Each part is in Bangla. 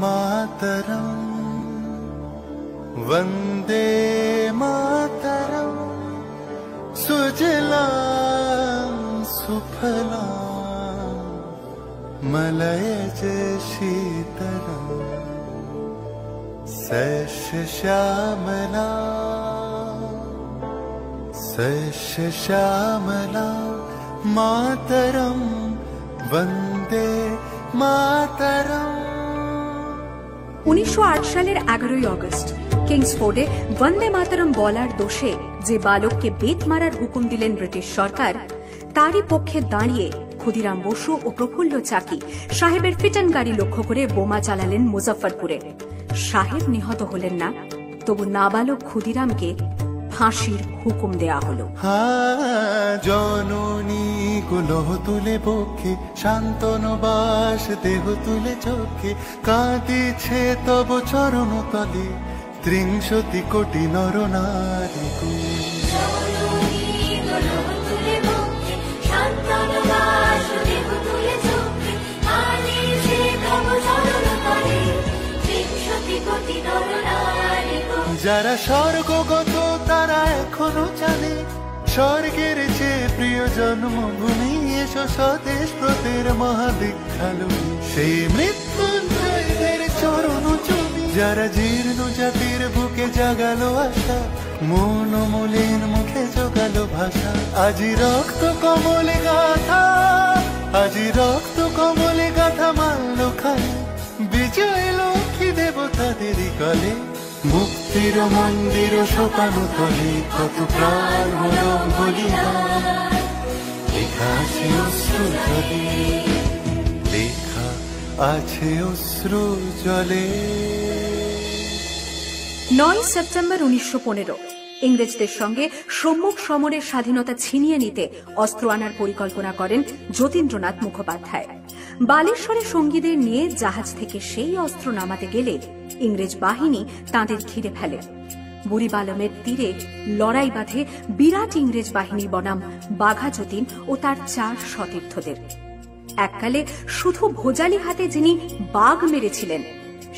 मातरम वंदे मातरम सुजलां सुफलां मलयज शीतलम् सस्य श्यामला मातरम वंदे मातरम। 1908 সালের 11ই আগস্ট কিংসফোর্ডে বন্দে মাতরম বলার দোষে যে বালককে বেত মারার হুকুম দিলেন ব্রিটিশ সরকার, তারই পক্ষে দাঁড়িয়ে ক্ষুদিরাম বসু ও প্রফুল্ল চাকি সাহেবের ফিটন গাড়ি লক্ষ্য করে বোমা চালালেন মুজফ্ফরপুরে। সাহেব নিহত হলেন না, তবু নাবালক ক্ষুদিরামকে ফাঁসির হুকুম দেয়া হল। জননী গুলহ তুলে বক্ষে শান্তন বাস দেহ তুলে চোখে কাঁদিছে তব চরণ তলে 30 কোটি নর নারী। যারা স্বর্গগত তারা এখনো জানে স্বর্গের চেয়ে প্রিয় জন্মভূমি, এসো স্বদেশ ব্রতের মহাদীক্ষালু সেই মৃত্যুঞ্জয়দের চরণ চুমি। যারা জীর্ণ জাতির বুকে জাগালো আশা, মন মলিন মুখে জোগালো ভাষা, আজি রক্ত কমলে গাথা, আজি রক্ত কমলে গাথা মাল্য খালে বিজয় লক্ষ্মী দেবতাদের কলে। মুক্তির মন্দির শোকানো তলে কত প্রাণ হল বলিদান, লেখা আছে অশ্রু জলে, লেখা আছে অশ্রু জলে। 9 সেপ্টেম্বর 1915 ইংরেজদের সঙ্গে সম্মুখ সমরের স্বাধীনতা ছিনিয়ে নিতে অস্ত্র আনার পরিকল্পনা করেন যতীন্দ্রনাথ মুখোপাধ্যায়। বালেশ্বরে সঙ্গীদের নিয়ে জাহাজ থেকে সেই অস্ত্র নামাতে গেলে ইংরেজ বাহিনী তাঁদের ঘিরে ফেলে। বুড়িবালমের তীরে লড়াই বাঁধে বিরাট ইংরেজ বাহিনী বনাম বাঘা যতীন ও তার 4 সতীর্থদের। এককালে শুধু ভোজালি হাতে যিনি বাঘ মেরেছিলেন,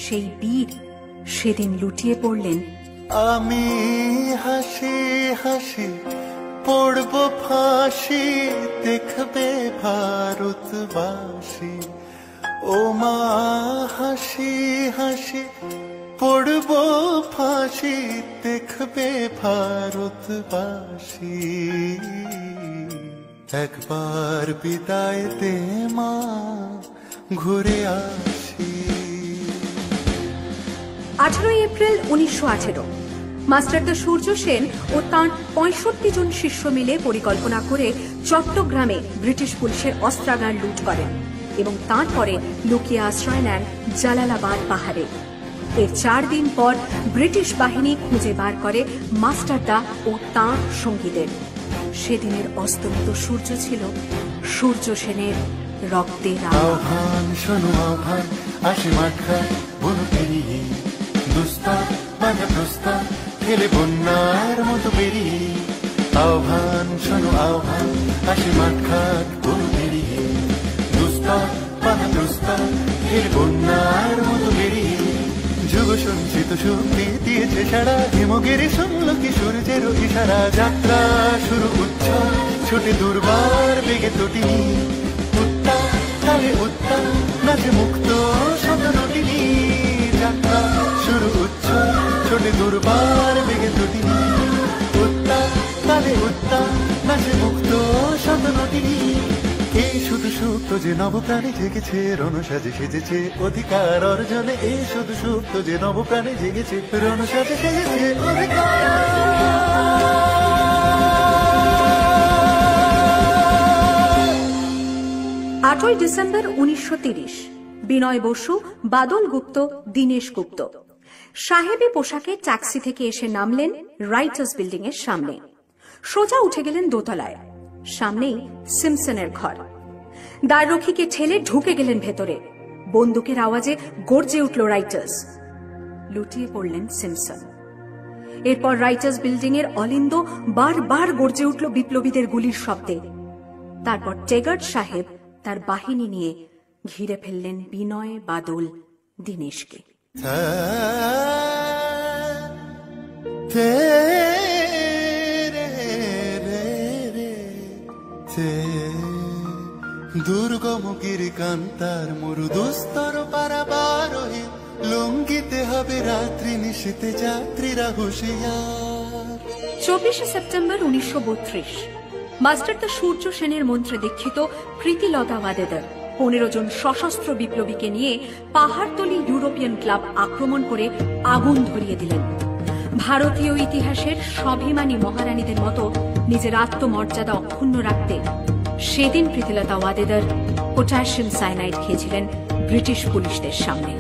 সেই বীর সেদিন লুটিয়ে পড়লেন। আমি হাসি হাসি পড়ব ফাঁসি, দেখবে ভারতবাসী। ও মা হাসি হাসি পড়ব ফাঁসি, দেখবে ভারতবাসী। একবার বিদায় দে মা, ঘুরে আসি। 18 এপ্রিল 1918 মাস্টারদা সূর্য সেন ও তাঁর 65 জন শিষ্য মিলে পরিকল্পনা করে চট্টগ্রামে ব্রিটিশ পুলিশের অস্ত্রাগার লুট করেন এবং তারপরে লুকিয়ে আশ্রয় নেন জালালাবাদ পাহাড়ে। এর 4 দিন পর ব্রিটিশ বাহিনী খুঁজে বার করে মাস্টারদা ও তাঁর সঙ্গীদের। সেদিনের অস্তমিত সূর্য ছিল সূর্য সেনের রক্তের আহ্বান। শোনো আহ্বান, আসি মাঠা বনু পেরিয়ে, দুস্তার বাধা প্রস্তার খেলে বন্যার মতো বেরিয়ে। আহ্বান শোনো আহ্বান, আসি মাঠঘাট বনু পেরিয়ে, দুস্তার বাধা প্রস্তার খেলে বন্যার মতো বেরিয়ে। যুগ সঞ্চিত শক্তি দিয়েছে সারা, হিমগিরি সমলকি সূর্যের ইশারা। যাত্রা শুরু উচ্ছল ছুটে দুর্বার বেগে তটিনী, উত্তা তালে উত্তা নাচে মুক্ত শত নটিনী। যাত্রা শুরু উচ্ছল ছোটে দুর্বার বেগে তটিনী, উত্তা তালে উত্তা নাচে মুক্ত শত নটিনী। এই শুধু সুপ্ত যে নবপ্রাণে জেগেছে, রণসাজে সেজেছে অধিকার অর্জনে। এই শুধু সুপ্ত যে নবপ্রাণে জেগেছে, রণসাজে সেজেছে অধিকার। 8 ডিসেম্বর 1930 বিনয় বসু, বাদল গুপ্ত, দীনেশ গুপ্ত সাহেবী পোশাকে ট্যাক্সি থেকে এসে নামলেন রাইটার্স বিল্ডিং এর সামনে। সোজা উঠে গেলেন দোতলায়। সামনেই সিমসনের ঘর। দ্বাররক্ষীকে ঠেলে ঢুকে গেলেন ভেতরে। বন্দুকের আওয়াজে গর্জে উঠল রাইটার্স। লুটিয়ে পড়লেন সিমসন। এরপর রাইটার্স বিল্ডিং এর অলিন্দ বারবার গর্জে উঠল বিপ্লবীদের গুলির শব্দে। তারপর টেগার্ট সাহেব তার বাহিনী নিয়ে ঘিরে ফেললেন বিনয়, বাদল, দীনেশকে। দুর্গমুখীর কান্তার মরু দুস্তর পারাবারোহে লঙ্ঘিতে হবে রাত্রি নিশীতে যাত্রীরা হুঁশিয়ার। 24শে সেপ্টেম্বর 1932 মাস্টার দা সূর্য সেনের মন্ত্রে দীক্ষিত প্রীতিলতা ওয়াদেদার 15 জন সশস্ত্র বিপ্লবীকে নিয়ে পাহাড়তলি ইউরোপিয়ান ক্লাব আক্রমণ করে আগুন ধরিয়ে দিলেন। ভারতীয় ইতিহাসের স্বাভিমানী মহারানীদের মতো নিজের আত্মমর্যাদা অক্ষুণ্ণ রাখতে সেদিন প্রীতিলতা ওয়াদেদার পটাশিয়াম সায়ানাইড খেয়েছিলেন ব্রিটিশ পুলিশদের সামনে।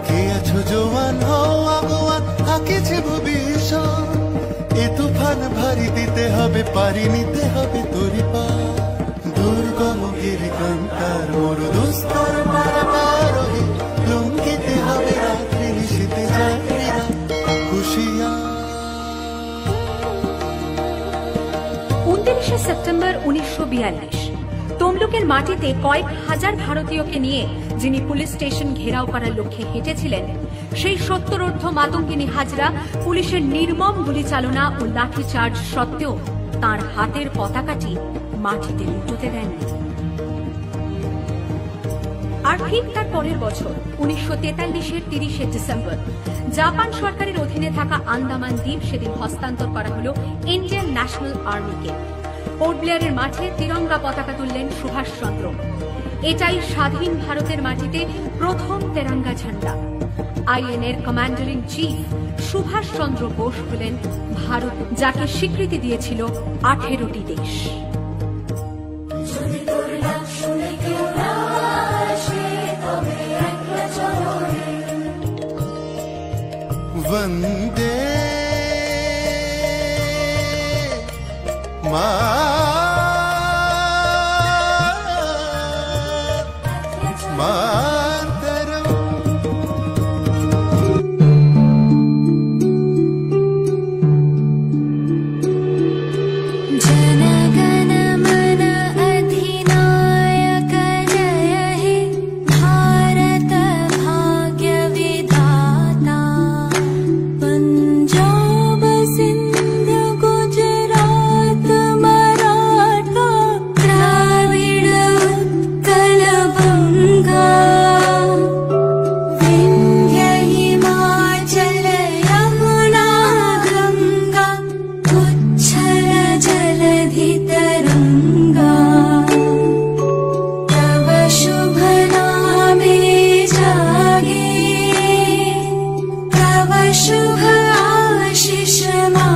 কে আছো জোয়ান হও আগোয়ান আঁকেছে ভবিষ্যৎ, এ তুফান ভারী দিতে হবে পারি নিতে হবে তোরি পা। দুর্গমগির কান্তার মরু দুস্তর পারাবারোহে লঙ্ঘিতে হবে রাত্রি নিশীতে যাত্রীরা হুঁশিয়ার। 29শে সেপ্টেম্বর 1942 তমলুকের মাটিতে কয়েক হাজার ভারতীয়কে নিয়ে যিনি পুলিশ স্টেশন ঘেরাও করার লক্ষ্যে হেঁটেছিলেন, সেই সত্তরোর্ধ্ব মাতঙ্গিনী হাজরা পুলিশের নির্মম গুলিচালনা ও লাঠিচার্জ সত্ত্বেও তাঁর হাতের পতাকাটি মাটিতে লুটোতে দেননি। আর ঠিক তার পরের বছর 1943-এর 30শে ডিসেম্বর জাপান সরকারের অধীনে থাকা আন্দামান দ্বীপ সেদিন হস্তান্তর করা হল ইন্ডিয়ান ন্যাশনাল আর্মিকে। পোর্ট ব্লেয়ারের মাঠে তিরঙ্গা পতাকা তুললেন সুভাষচন্দ্র। এটাই স্বাধীন ভারতের মাটিতে প্রথম তেরঙ্গা ঝান্ডা। আইএনএর commander in chief Subhash Chandra Bose হলেন ভারত, যাকে স্বীকৃতি দিয়েছিল 18টি দেশ। वंदे मातरम। जन गण मन अधिनायक जय हे भारत भाग्य विधाता। पंजाब सिंध गुजरात मराठा द्राविड़ उत्कल बंगा। विंध्य हिमाचल यमुना गंगा उच्छल जलधि तरंगा। तव शुभ नामे जागे, तव शुभ आशीष मा